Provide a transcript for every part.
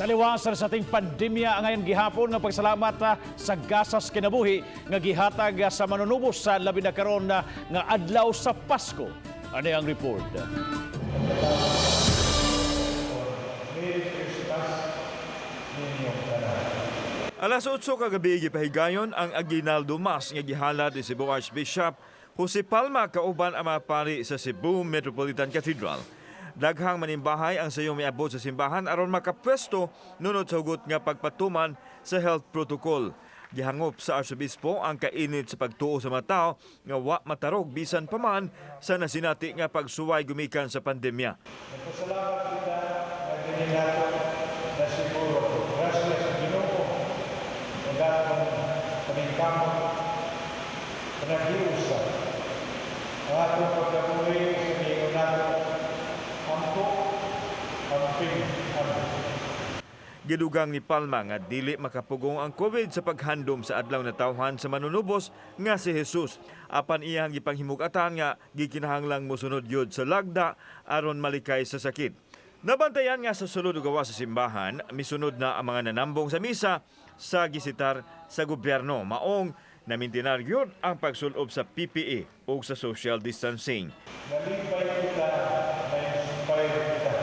Taliwasan sa ating pandemya ngayon gihapon nga pagsalamat sa gasas kinabuhi nga gihatag sa manunubos sa labi na karon nga adlaw sa Pasko. Ano ang report? Alas 8 kagabi gipahigayon ang aginaldo mass nga gihalad ni Cebu Archbishop Jose Palma kauban ang mga pari sa Cebu Metropolitan Cathedral. Daghang manimbahay ang sayo miabot sa simbahan aron makapwesto nunod sa hugot nga pagpatuman sa health protocol. Gihangop sa Arsobispo ang kainit sa pagtuo sa mga tao nga wa matarog bisan pa man sa nasinati nga pagsuway gumikan sa pandemya. Nagpasalamat kita na ganinato na siguro grasya sa Ginoo na dapat paningkamot panaghiusa ang atong pagkabuhi sa niyo nato ampo amping Gidugang ni Palma nga dili makapugong ang COVID sa paghandom sa adlaw na tawhan sa manunubos nga si Jesus. Apan iyang gipanghimug-atan nga gikinahanglang mosunod yod sa lagda aron malikay sa sakit. Nabantayan nga sa sulod ug gawas sa simbahan, misunod na ang mga nanambong sa misa sa gisitar sa gobyerno maong namintinar yun ang pagsulob sa PPE o sa social distancing. nalipay kita na inspire kita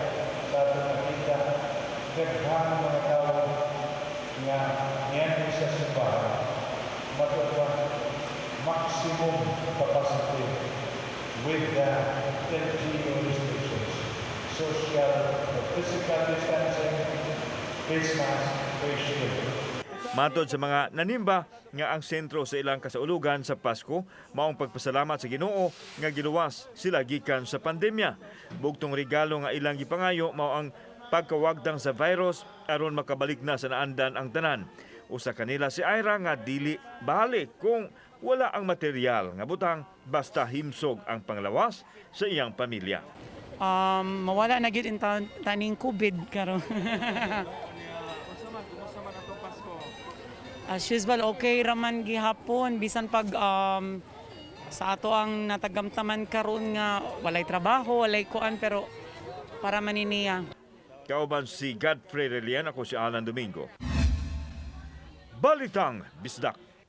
sa atong nakita daghang mga tao nga niyan sa simbahan matupad maximum capacity with the 10G restrictions, social, physical distancing, face mask, face shield. Matod sa mga nanimba nga ang sentro sa ilang kasaulugan sa Pasko maong pagpasalamat sa Ginoo nga giluwas sila gikan sa pandemya. Bugtong regalo nga ilang gipangayo mao ang pagkawagdang sa virus aron makabalik na sa naandan ang tanan. Usa kanila si Ira nga dili balik kung wala ang material nga butang basta himsog ang panglawas sa iyang pamilya. Mawala na gyud taning COVID karon. As usual, okay raman gihapon bisan pag sa ato ang natagamtaman karon nga walay trabaho, walay kuan pero para maniniya. Kauban si Godfrey Relian, ako si Alan Domingo. Balitang Bisdak.